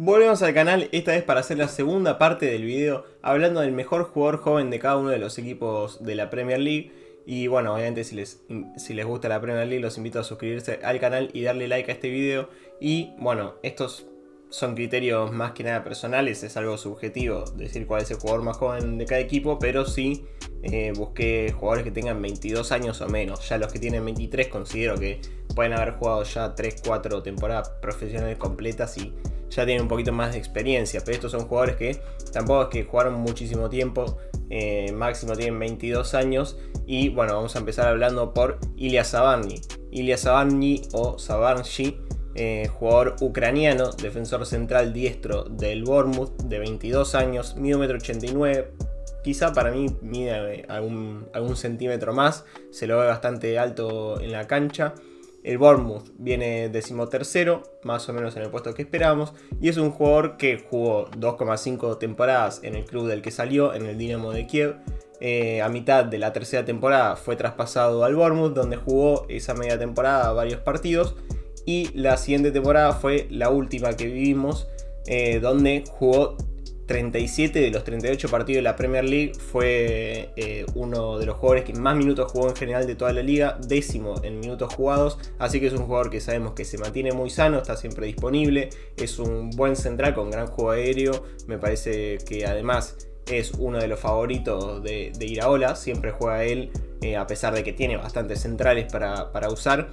Volvemos al canal, esta vez para hacer la segunda parte del video, hablando del mejor jugador joven de cada uno de los equipos de la Premier League. Y bueno, obviamente si les gusta la Premier League, los invito a suscribirse al canal y darle like a este video. Y bueno, estos son criterios más que nada personales, es algo subjetivo decir cuál es el jugador más joven de cada equipo, pero sí busqué jugadores que tengan 22 años o menos. Ya los que tienen 23 considero que pueden haber jugado ya 3-4 temporadas profesionales completas y ya tienen un poquito más de experiencia, pero estos son jugadores que tampoco es que jugaron muchísimo tiempo, máximo tienen 22 años. Y bueno, vamos a empezar hablando por Ilya Zabarny. Ilya Zabarny o Zabarny, jugador ucraniano, defensor central diestro del Bournemouth, de 22 años, mide 1,89 m. Quizá para mí mide algún centímetro más, se lo ve bastante alto en la cancha. El Bournemouth viene 13º, más o menos en el puesto que esperábamos, y es un jugador que jugó 2,5 temporadas en el club del que salió, en el Dinamo de Kiev. A mitad de la tercera temporada fue traspasado al Bournemouth, donde jugó esa media temporada varios partidos, y la siguiente temporada fue la última que vivimos, donde jugó 37 de los 38 partidos de la Premier League. Fue uno de los jugadores que más minutos jugó en general de toda la liga, 10º en minutos jugados, así que es un jugador que sabemos que se mantiene muy sano, está siempre disponible, es un buen central con gran juego aéreo. Me parece que además es uno de los favoritos de Iraola, siempre juega él, a pesar de que tiene bastantes centrales para usar.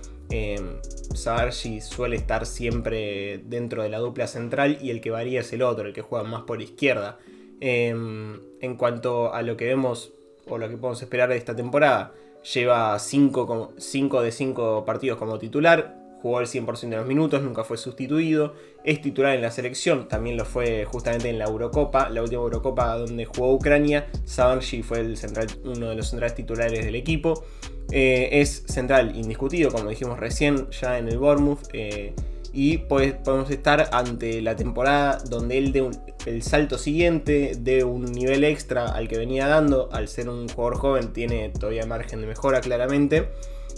Zabarny suele estar siempre dentro de la dupla central y el que varía es el otro, el que juega más por izquierda. En cuanto a lo que vemos o lo que podemos esperar de esta temporada, lleva 5 de 5 partidos como titular, jugó el 100% de los minutos, nunca fue sustituido, es titular en la selección, también lo fue justamente en la Eurocopa, la última Eurocopa donde jugó Ucrania. Zabarny fue uno de los centrales titulares del equipo. Es central indiscutido, como dijimos recién, ya en el Bournemouth, y pues podemos estar ante la temporada donde él dé el salto siguiente, de un nivel extra al que venía dando. Al ser un jugador joven tiene todavía margen de mejora claramente,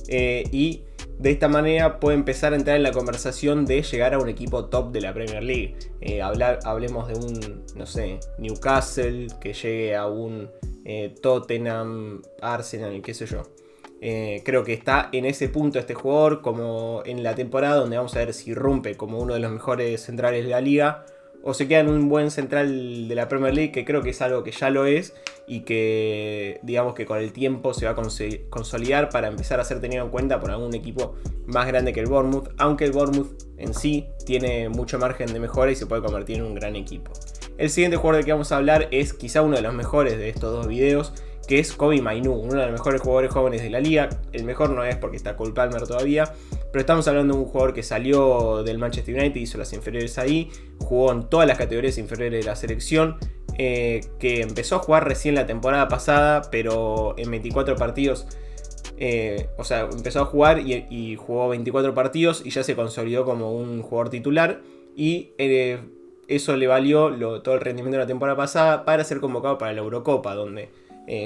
y de esta manera puede empezar a entrar en la conversación de llegar a un equipo top de la Premier League. Hablemos de un, no sé, Newcastle, que llegue a un Tottenham, Arsenal, qué sé yo. Creo que está en ese punto este jugador, como en la temporada, donde vamos a ver si rompe como uno de los mejores centrales de la liga o se queda en un buen central de la Premier League, que creo que es algo que ya lo es y que digamos que con el tiempo se va a consolidar para empezar a ser tenido en cuenta por algún equipo más grande que el Bournemouth, aunque el Bournemouth en sí tiene mucho margen de mejora y se puede convertir en un gran equipo. El siguiente jugador del que vamos a hablar es quizá uno de los mejores de estos dos videos, que es Kobbie Mainoo, uno de los mejores jugadores jóvenes de la liga. El mejor no es porque está Cole Palmer todavía, pero estamos hablando de un jugador que salió del Manchester United, hizo las inferiores ahí, jugó en todas las categorías inferiores de la selección, que empezó a jugar recién la temporada pasada, pero en 24 partidos, empezó a jugar y jugó 24 partidos y ya se consolidó como un jugador titular, y eso le valió todo el rendimiento de la temporada pasada para ser convocado para la Eurocopa, donde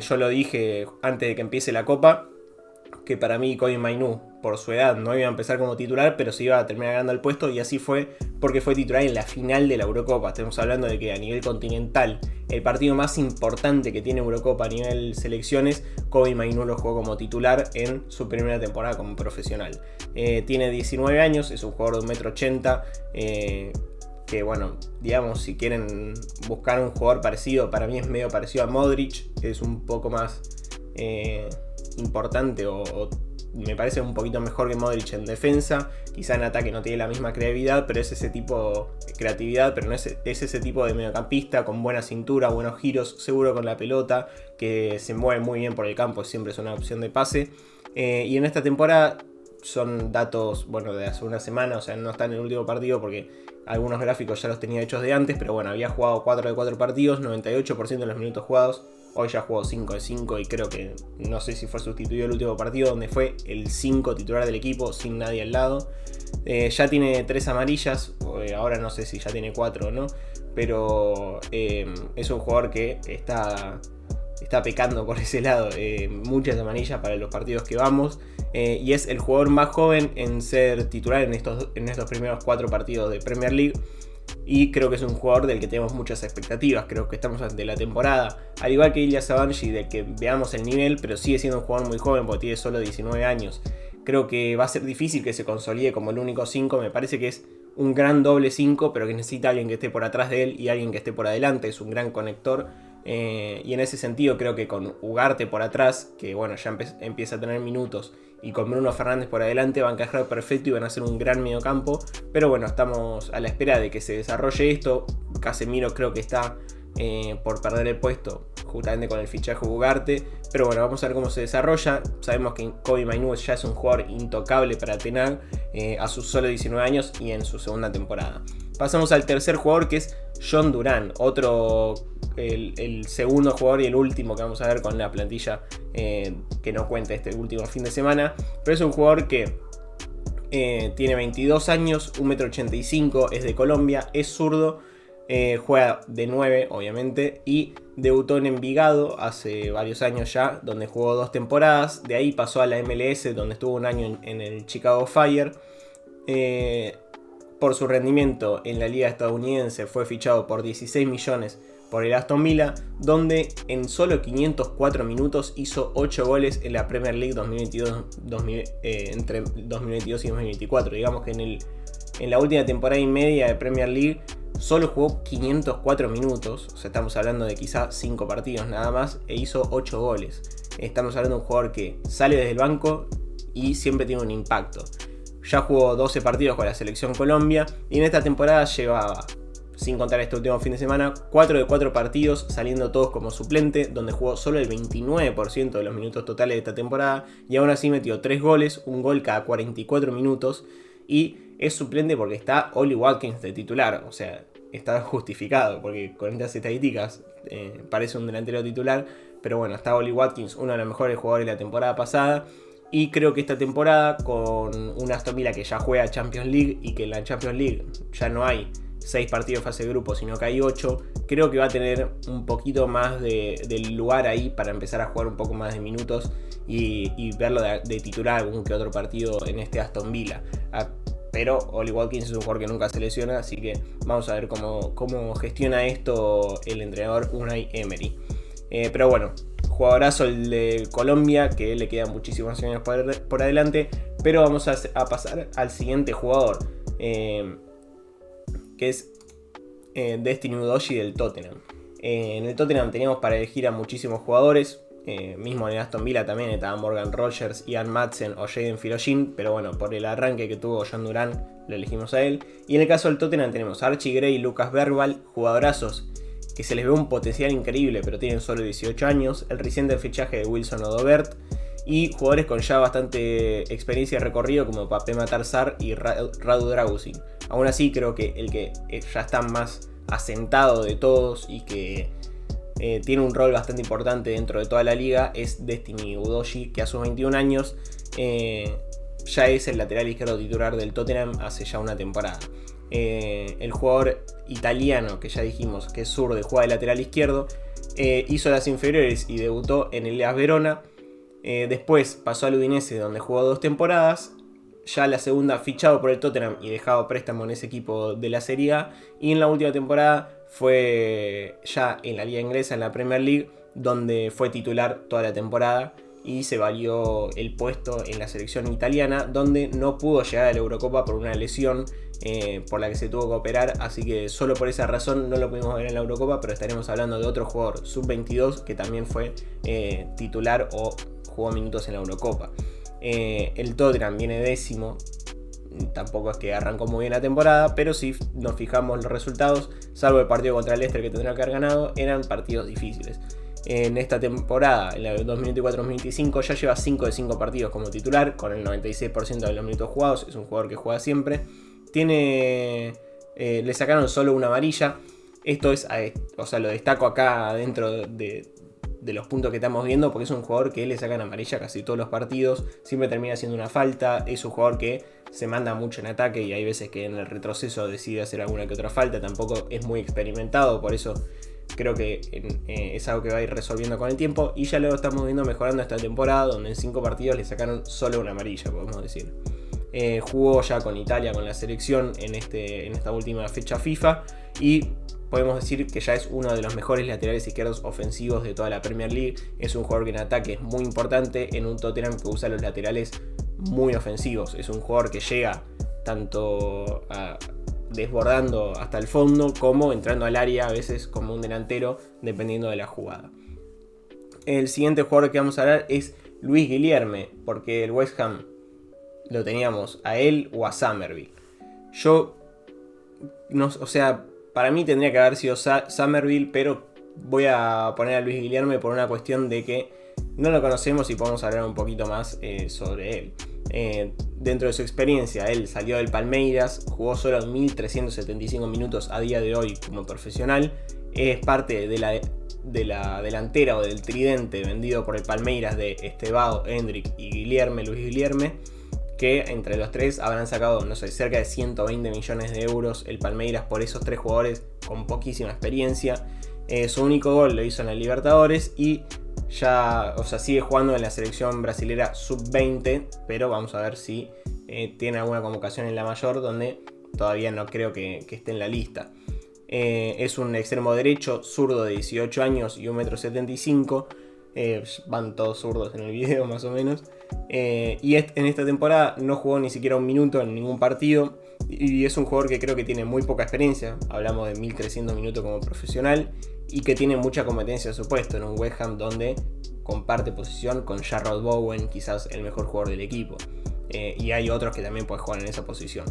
yo lo dije antes de que empiece la Copa, que para mí Kobbie Mainoo, por su edad, no iba a empezar como titular, pero se iba a terminar ganando el puesto, y así fue, porque fue titular en la final de la Eurocopa. Estamos hablando de que a nivel continental, el partido más importante que tiene Eurocopa a nivel selecciones, Kobbie Mainoo lo jugó como titular en su primera temporada como profesional. Tiene 19 años, es un jugador de 1,80 m, que bueno, digamos, si quieren buscar un jugador parecido, para mí es medio parecido a Modric, es un poco más importante o me parece un poquito mejor que Modric en defensa. Quizá en ataque no tiene la misma creatividad, pero es ese tipo de creatividad, pero no es ese tipo de mediocampista con buena cintura, buenos giros, seguro con la pelota, que se mueve muy bien por el campo, siempre es una opción de pase. Y en esta temporada son datos, bueno, de hace una semana, o sea, no está en el último partido porque algunos gráficos ya los tenía hechos de antes, pero bueno, había jugado 4 de 4 partidos, 98% de los minutos jugados. Hoy ya jugó 5 de 5 y creo que, no sé si fue sustituido el último partido, donde fue el 5 titular del equipo sin nadie al lado. Ya tiene 3 amarillas, ahora no sé si ya tiene 4 o no, pero es un jugador que está pecando por ese lado. Muchas amarillas para los partidos que vamos. Y es el jugador más joven en ser titular en estos primeros 4 partidos de Premier League. y creo que es un jugador del que tenemos muchas expectativas. Creo que estamos ante la temporada, al igual que Ilya Sabanji, de que veamos el nivel, pero sigue siendo un jugador muy joven porque tiene solo 19 años. Creo que va a ser difícil que se consolide como el único 5. Me parece que es un gran doble 5, pero que necesita alguien que esté por atrás de él y alguien que esté por adelante. Es un gran conector. Y en ese sentido creo que con Ugarte por atrás, que bueno, ya empieza a tener minutos, y con Bruno Fernández por adelante, van a encajar perfecto y van a ser un gran mediocampo. Pero bueno, estamos a la espera de que se desarrolle esto. Casemiro creo que está por perder el puesto justamente con el fichaje de Ugarte, pero bueno, vamos a ver cómo se desarrolla. Sabemos que Kobbie Mainoo ya es un jugador intocable para Ten Hag a sus solo 19 años y en su segunda temporada. Pasamos al tercer jugador, que es John Duran, el segundo jugador y el último que vamos a ver con la plantilla que no cuenta este último fin de semana, pero es un jugador que tiene 22 años, 1,85 m, es de Colombia, es zurdo. Juega de 9, obviamente, y debutó en Envigado hace varios años ya, donde jugó 2 temporadas. De ahí pasó a la MLS, donde estuvo un año en el Chicago Fire. Por su rendimiento en la liga estadounidense fue fichado por 16 millones por el Aston Villa, donde en solo 504 minutos hizo 8 goles en la Premier League 2022, entre 2022 y 2024. Digamos que en la última temporada y media de Premier League solo jugó 504 minutos, o sea, estamos hablando de quizá 5 partidos nada más, e hizo 8 goles. Estamos hablando de un jugador que sale desde el banco y siempre tiene un impacto. Ya jugó 12 partidos con la selección Colombia y en esta temporada llevaba, sin contar este último fin de semana, 4 de 4 partidos, saliendo todos como suplente, donde jugó solo el 29% de los minutos totales de esta temporada y aún así metió 3 goles, un gol cada 44 minutos. Y es suplente porque está Ollie Watkins de titular, o sea, está justificado porque con estas estadísticas parece un delantero titular, pero bueno, está Ollie Watkins, uno de los mejores jugadores de la temporada pasada, y creo que esta temporada con un Aston Villa que ya juega Champions League y que en la Champions League ya no hay 6 partidos fase de grupo, sino que hay 8, creo que va a tener un poquito más del lugar ahí para empezar a jugar un poco más de minutos y verlo de titular algún que otro partido en este Aston Villa. Pero Ollie Watkins es un jugador que nunca se lesiona, así que vamos a ver cómo gestiona esto el entrenador Unai Emery. Pero bueno, jugadorazo el de Colombia, que le quedan muchísimos años por adelante, pero vamos a pasar al siguiente jugador, que es Destiny Udogie del Tottenham. En el Tottenham teníamos para elegir a muchísimos jugadores. Mismo en el Aston Villa también estaba Morgan Rogers, Ian Madsen o Jadon Philogene, pero bueno, por el arranque que tuvo John Duran lo elegimos a él. Y en el caso del Tottenham tenemos a Archie Gray y Lucas Bergvall, jugadorazos que se les ve un potencial increíble, pero tienen solo 18 años. El reciente fichaje de Wilson Odobert y jugadores con ya bastante experiencia y recorrido como Pape Matar Sarr y Radu Dragusin. Aún así creo que el que ya está más asentado de todos y que tiene un rol bastante importante dentro de toda la liga es Destiny Udogie, que a sus 21 años ya es el lateral izquierdo titular del Tottenham hace ya una temporada. El jugador italiano, que ya dijimos que es zurdo y juega de lateral izquierdo, hizo las inferiores y debutó en el Hellas Verona. Después pasó al Udinese, donde jugó 2 temporadas. Ya la segunda fichado por el Tottenham y dejado préstamo en ese equipo de la Serie A. Y en la última temporada fue ya en la liga inglesa, en la Premier League, donde fue titular toda la temporada y se valió el puesto en la selección italiana, donde no pudo llegar a la Eurocopa por una lesión por la que se tuvo que operar, así que solo por esa razón no lo pudimos ver en la Eurocopa, pero estaremos hablando de otro jugador sub-22 que también fue titular o jugó minutos en la Eurocopa. El Tottenham viene décimo, tampoco es que arrancó muy bien la temporada, pero si nos fijamos los resultados, salvo el partido contra el Leicester que tendría que haber ganado, eran partidos difíciles. En esta temporada, en la 2024-2025, ya lleva 5 de 5 partidos como titular, con el 96% de los minutos jugados. Es un jugador que juega siempre. Le sacaron solo una amarilla. Esto es, o sea, lo destaco acá dentro de los puntos que estamos viendo, porque es un jugador que le sacan amarilla casi todos los partidos, siempre termina haciendo una falta, es un jugador que se manda mucho en ataque y hay veces que en el retroceso decide hacer alguna que otra falta, tampoco es muy experimentado, por eso creo que es algo que va a ir resolviendo con el tiempo y ya lo estamos viendo mejorando esta temporada, donde en 5 partidos le sacaron solo una amarilla, podemos decir. Jugó ya con Italia, con la selección en esta última fecha FIFA, y podemos decir que ya es uno de los mejores laterales izquierdos ofensivos de toda la Premier League. Es un jugador que en ataque es muy importante en un Tottenham que usa los laterales muy ofensivos. Es un jugador que llega tanto desbordando hasta el fondo como entrando al área a veces como un delantero, dependiendo de la jugada. El siguiente jugador que vamos a hablar es Luis Guilherme, porque el West Ham lo teníamos a él o a Summerville. Para mí tendría que haber sido Summerville, pero voy a poner a Luis Guilherme por una cuestión de que no lo conocemos y podemos hablar un poquito más sobre él. Dentro de su experiencia, él salió del Palmeiras, jugó solo 1.375 minutos a día de hoy como profesional. Es parte de la delantera o del tridente vendido por el Palmeiras de Estevao, Hendrick y Luis Guilherme, que entre los tres habrán sacado, cerca de 120 millones de euros el Palmeiras por esos tres jugadores con poquísima experiencia. Su único gol lo hizo en la Libertadores y sigue jugando en la selección brasilera sub-20, pero vamos a ver si tiene alguna convocación en la mayor, donde todavía no creo que esté en la lista. Es un extremo derecho, zurdo de 18 años y 1,75 m. Van todos zurdos en el video más o menos. Y en esta temporada no jugó ni siquiera un minuto en ningún partido. Y es un jugador que creo que tiene muy poca experiencia. Hablamos de 1.300 minutos como profesional. Y que tiene mucha competencia a su puesto en un West Ham donde comparte posición con Jarrod Bowen, quizás el mejor jugador del equipo. Y hay otros que también pueden jugar en esa posición.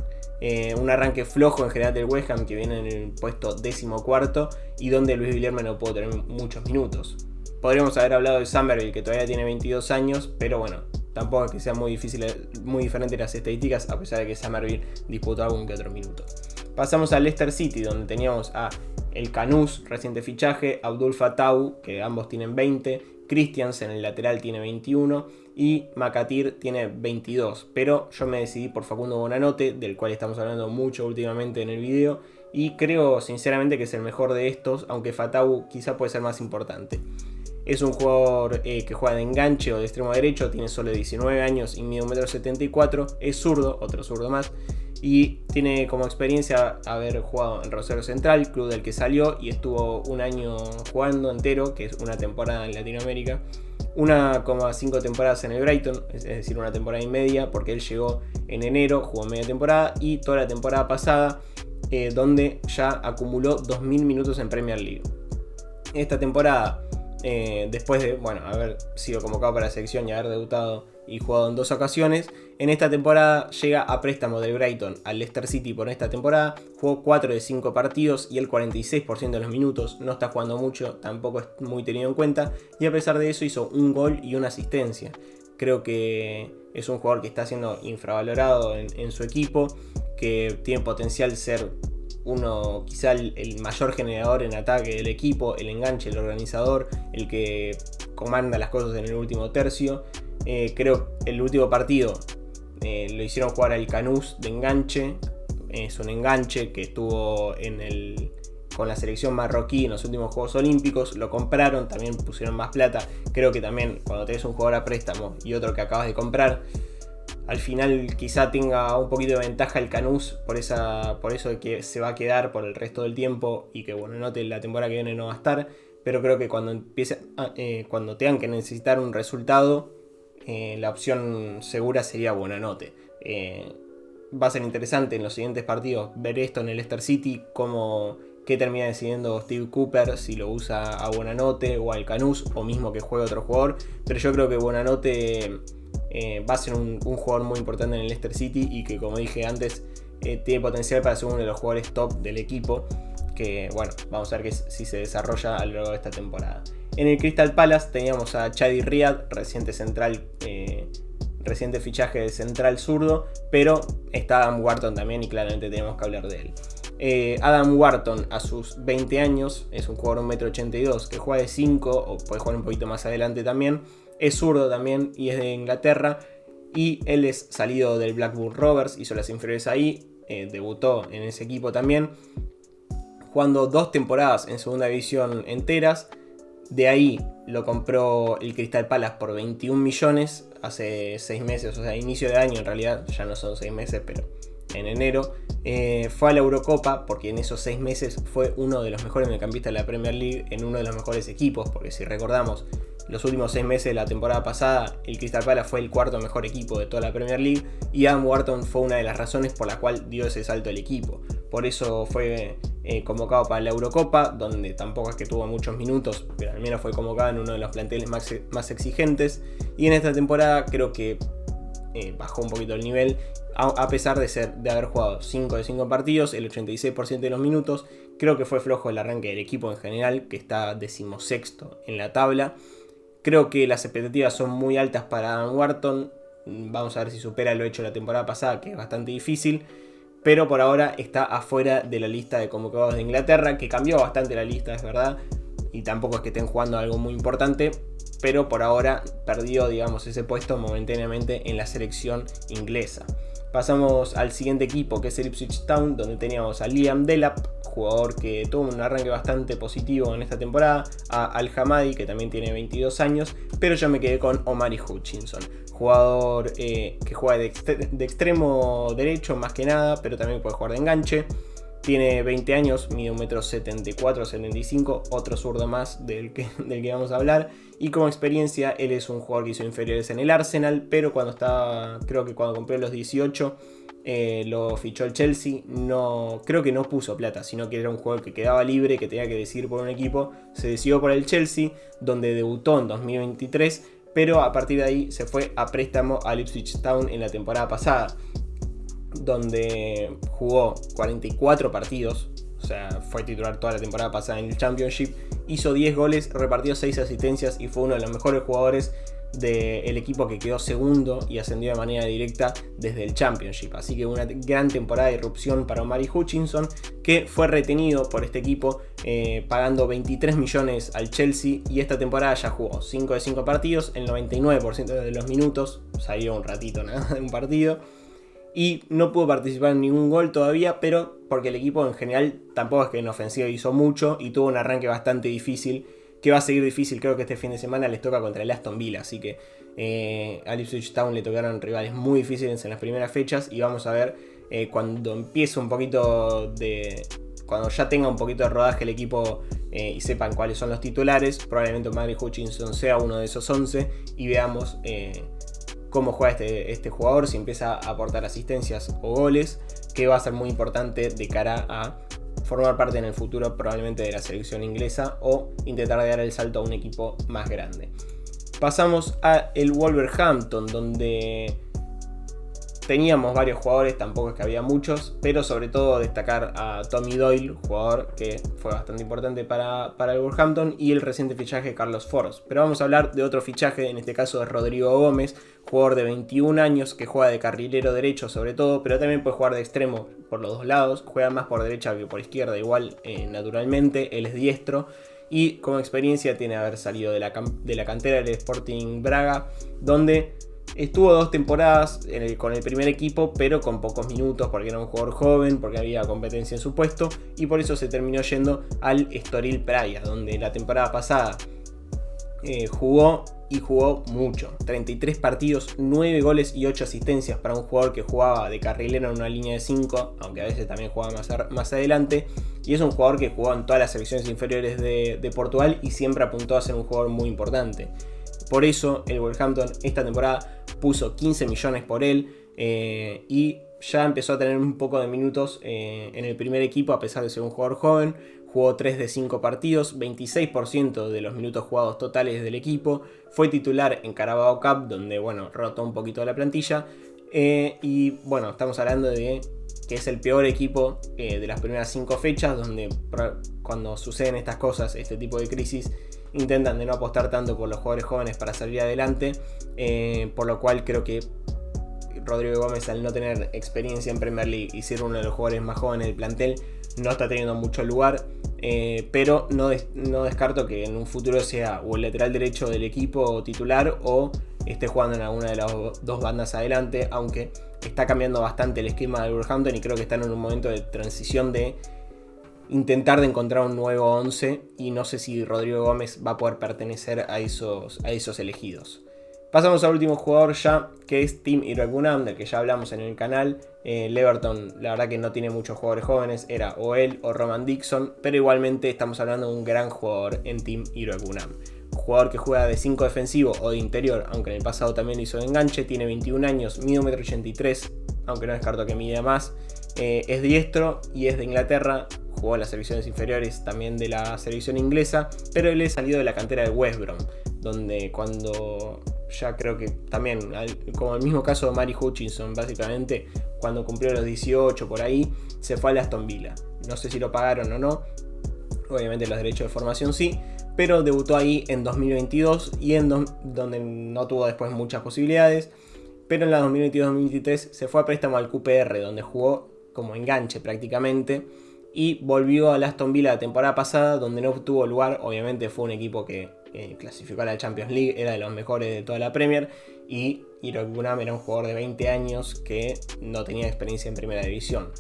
Un arranque flojo en general del West Ham, que viene en el puesto 14º y donde Luis Guilherme no pudo tener muchos minutos. Podríamos haber hablado de Summerville, que todavía tiene 22 años, pero bueno, tampoco es que sea muy diferente las estadísticas, a pesar de que Summerville disputó algún que otro minuto. Pasamos al Leicester City, donde teníamos a el Canús, reciente fichaje, Abdul Fattah, que ambos tienen 20, Christiansen, el lateral, tiene 21 y Makatir tiene 22, pero yo me decidí por Facundo Bonanote, del cual estamos hablando mucho últimamente en el video, y creo sinceramente que es el mejor de estos, aunque Fattah quizá puede ser más importante. Es un jugador que juega de enganche o de extremo derecho, tiene solo 19 años y mide 1,74 m, es zurdo, otro zurdo más, y tiene como experiencia haber jugado en Rosario Central, club del que salió, y estuvo un año jugando entero, que es una temporada en Latinoamérica, 1,5 temporadas en el Brighton, es decir, una temporada y media, porque él llegó en enero, jugó media temporada, y toda la temporada pasada, donde ya acumuló 2.000 minutos en Premier League. Esta temporada, después de haber sido convocado para la selección y haber debutado y jugado en 2 ocasiones, en esta temporada llega a préstamo del Brighton al Leicester City por esta temporada. Jugó 4 de 5 partidos y el 46% de los minutos. No está jugando mucho, tampoco es muy tenido en cuenta, y a pesar de eso hizo un gol y una asistencia. Creo que es un jugador que está siendo infravalorado en su equipo, que tiene potencial ser quizá el mayor generador en ataque del equipo, el enganche, el organizador, el que comanda las cosas en el último tercio. Creo el último partido lo hicieron jugar al Canús de enganche. Es un enganche que estuvo con la selección marroquí en los últimos Juegos Olímpicos. Lo compraron, también pusieron más plata. Creo que también cuando tenés un jugador a préstamo y otro que acabas de comprar, al final quizá tenga un poquito de ventaja el Canús por eso de que se va a quedar por el resto del tiempo y que Bonanote la temporada que viene no va a estar. Pero creo que cuando tengan que necesitar un resultado, la opción segura sería Bonanote. Va a ser interesante en los siguientes partidos ver esto en el Leicester City, qué termina decidiendo Steve Cooper, si lo usa a Bonanote o al Canús, o mismo que juegue otro jugador. Pero yo creo que Bonanote va a ser un jugador muy importante en el Leicester City y que, como dije antes, tiene potencial para ser uno de los jugadores top del equipo, que vamos a ver si se desarrolla a lo largo de esta temporada. En el Crystal Palace teníamos a Chadi Riyad, reciente fichaje de central zurdo, pero está Adam Wharton también y claramente tenemos que hablar de él. Adam Wharton, a sus 20 años, es un jugador 1,82 m que juega de 5 o puede jugar un poquito más adelante también. Es zurdo también y es de Inglaterra, y él es salido del Blackburn Rovers, hizo las inferiores ahí, debutó en ese equipo también, jugando 2 temporadas en segunda división enteras. De ahí lo compró el Crystal Palace por 21 millones hace 6 meses, o sea, inicio de año en realidad, ya no son 6 meses, pero en enero. Fue a la Eurocopa porque en esos 6 meses fue uno de los mejores mediocampistas de la Premier League en uno de los mejores equipos, porque si recordamos, los últimos 6 meses de la temporada pasada, el Crystal Palace fue el cuarto mejor equipo de toda la Premier League y Adam Wharton fue una de las razones por la cual dio ese salto al equipo. Por eso fue convocado para la Eurocopa, donde tampoco es que tuvo muchos minutos, pero al menos fue convocado en uno de los planteles más exigentes. Y en esta temporada creo que bajó un poquito el nivel, a pesar de haber jugado 5 de 5 partidos, el 86% de los minutos. Creo que fue flojo el arranque del equipo en general, que está 16º en la tabla. Creo que las expectativas son muy altas para Adam Wharton. Vamos a ver si supera lo hecho la temporada pasada, que es bastante difícil. Pero por ahora está afuera de la lista de convocados de Inglaterra, que cambió bastante la lista, es verdad. Y tampoco es que estén jugando algo muy importante. Pero por ahora perdió, digamos, ese puesto momentáneamente en la selección inglesa. Pasamos al siguiente equipo, que es el Ipswich Town, donde teníamos a Liam Delap, jugador que tuvo un arranque bastante positivo en esta temporada, a Al Hamadi, que también tiene 22 años, pero yo me quedé con Omari Hutchinson, jugador que juega de extremo derecho más que nada, pero también puede jugar de enganche. Tiene 20 años, mide 1,74 m, 75, otro zurdo más del que vamos a hablar. Y como experiencia, él es un jugador que hizo inferiores en el Arsenal, pero creo que cuando compró los 18, lo fichó el Chelsea. Creo que no puso plata, sino que era un jugador que quedaba libre, que tenía que decidir por un equipo. Se decidió por el Chelsea, donde debutó en 2023, pero a partir de ahí se fue a préstamo al Ipswich Town en la temporada pasada, donde jugó 44 partidos, o sea, fue titular toda la temporada pasada en el Championship, hizo 10 goles, repartió 6 asistencias y fue uno de los mejores jugadores del equipo que quedó segundo y ascendió de manera directa desde el Championship. Así que una gran temporada de irrupción para Omari Hutchinson, que fue retenido por este equipo pagando 23 millones al Chelsea, y esta temporada ya jugó 5 de 5 partidos, el 99% de los minutos, salió un ratito nada de un partido. Y no pudo participar en ningún gol todavía, pero porque el equipo en general tampoco es que en ofensiva hizo mucho y tuvo un arranque bastante difícil, que va a seguir difícil. Creo que este fin de semana les toca contra el Aston Villa, así que al Ipswich Town le tocaron rivales muy difíciles en las primeras fechas, y vamos a ver cuando empiece un poquito cuando ya tenga un poquito de rodaje el equipo y sepan cuáles son los titulares, probablemente Omari Hutchinson sea uno de esos 11 y veamos cómo juega este jugador, si empieza a aportar asistencias o goles, que va a ser muy importante de cara a formar parte en el futuro probablemente de la selección inglesa o intentar dar el salto a un equipo más grande. Pasamos a el Wolverhampton, donde teníamos varios jugadores, tampoco es que había muchos, pero sobre todo destacar a Tommy Doyle, jugador que fue bastante importante para el Wolverhampton, y el reciente fichaje de Carlos Forbes. Pero vamos a hablar de otro fichaje, en este caso de Rodrigo Gómez, jugador de 21 años que juega de carrilero derecho sobre todo, pero también puede jugar de extremo por los dos lados, juega más por derecha que por izquierda igual naturalmente, él es diestro. Y como experiencia tiene haber salido de la cantera del Sporting Braga, donde estuvo 2 temporadas con el primer equipo, pero con pocos minutos, porque era un jugador joven, porque había competencia en su puesto, y por eso se terminó yendo al Estoril Praia, donde la temporada pasada jugó mucho. 33 partidos, 9 goles y 8 asistencias para un jugador que jugaba de carrilero en una línea de 5, aunque a veces también jugaba más adelante. Y es un jugador que jugó en todas las selecciones inferiores de Portugal y siempre apuntó a ser un jugador muy importante. Por eso el Wolverhampton esta temporada puso 15 millones por él y ya empezó a tener un poco de minutos en el primer equipo, a pesar de ser un jugador joven. Jugó 3 de 5 partidos, 26% de los minutos jugados totales del equipo. Fue titular en Carabao Cup, donde rotó un poquito la plantilla. Y bueno, estamos hablando de que es el peor equipo de las primeras 5 fechas, donde cuando suceden estas cosas, este tipo de crisis, intentan de no apostar tanto por los jugadores jóvenes para salir adelante, por lo cual creo que Rodrigo Gómez, al no tener experiencia en Premier League y ser uno de los jugadores más jóvenes del plantel, no está teniendo mucho lugar, pero no descarto que en un futuro sea o el lateral derecho del equipo titular o esté jugando en alguna de las dos bandas adelante, aunque está cambiando bastante el esquema del Wolverhampton y creo que están en un momento de transición de intentar de encontrar un nuevo 11 y no sé si Rodrigo Gómez va a poder pertenecer a esos elegidos. Pasamos al último jugador ya, que es Tim Iroegbunam, del que ya hablamos en el canal. El Everton, la verdad que no tiene muchos jugadores jóvenes, era o él o Roman Dixon, pero igualmente estamos hablando de un gran jugador en Tim Iroegbunam. Un jugador que juega de 5 defensivo o de interior, aunque en el pasado también lo hizo de enganche, tiene 21 años, mide 1,83 m, aunque no descarto que mida más. Es diestro y es de Inglaterra, jugó en las selecciones inferiores también de la selección inglesa, pero él es salido de la cantera de West Brom, donde cuando ya creo que también, como el mismo caso de Mari Hutchinson, básicamente cuando cumplió los 18 por ahí, se fue al Aston Villa. No sé si lo pagaron o no, obviamente los derechos de formación sí, pero debutó ahí en 2022 y donde no tuvo después muchas posibilidades, pero en la 2022-2023 se fue a préstamo al QPR, donde jugó como enganche prácticamente, y volvió al Aston Villa la temporada pasada, donde no obtuvo lugar. Obviamente fue un equipo que clasificó a la Champions League, era de los mejores de toda la Premier, y Iroegbunam era un jugador de 20 años que no tenía experiencia en primera división.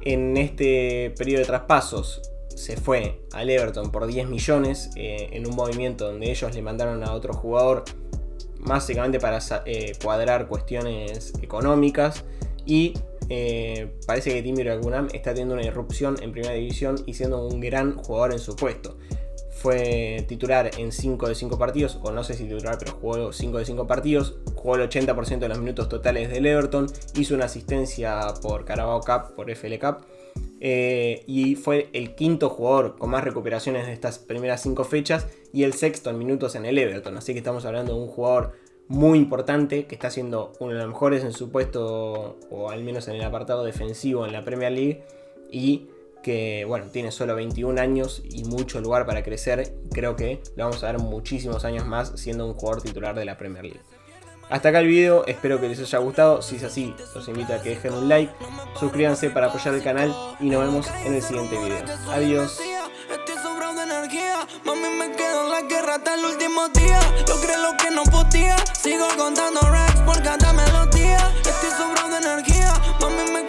En este periodo de traspasos se fue al Everton por 10 millones en un movimiento donde ellos le mandaron a otro jugador básicamente para cuadrar cuestiones económicas, y parece que Tim Iroegbunam está teniendo una irrupción en primera división y siendo un gran jugador en su puesto. Fue titular en 5 de 5 partidos, o no sé si titular, pero jugó 5 de 5 partidos, jugó el 80% de los minutos totales del Everton, hizo una asistencia por Carabao Cup, por FL Cup, y fue el quinto jugador con más recuperaciones de estas primeras 5 fechas y el sexto en minutos en el Everton, así que estamos hablando de un jugador muy importante que está siendo uno de los mejores en su puesto, o al menos en el apartado defensivo en la Premier League, y que bueno, tiene solo 21 años y mucho lugar para crecer. Creo que lo vamos a ver muchísimos años más siendo un jugador titular de la Premier League. Hasta acá el video, espero que les haya gustado. Si es así, los invito a que dejen un like, suscríbanse para apoyar el canal y nos vemos en el siguiente video. Adiós. Mami, me quedo en la guerra hasta el último día. Logré lo que no podía. Sigo contando racks por cada melodía. Estoy sobrado de energía. Mami, me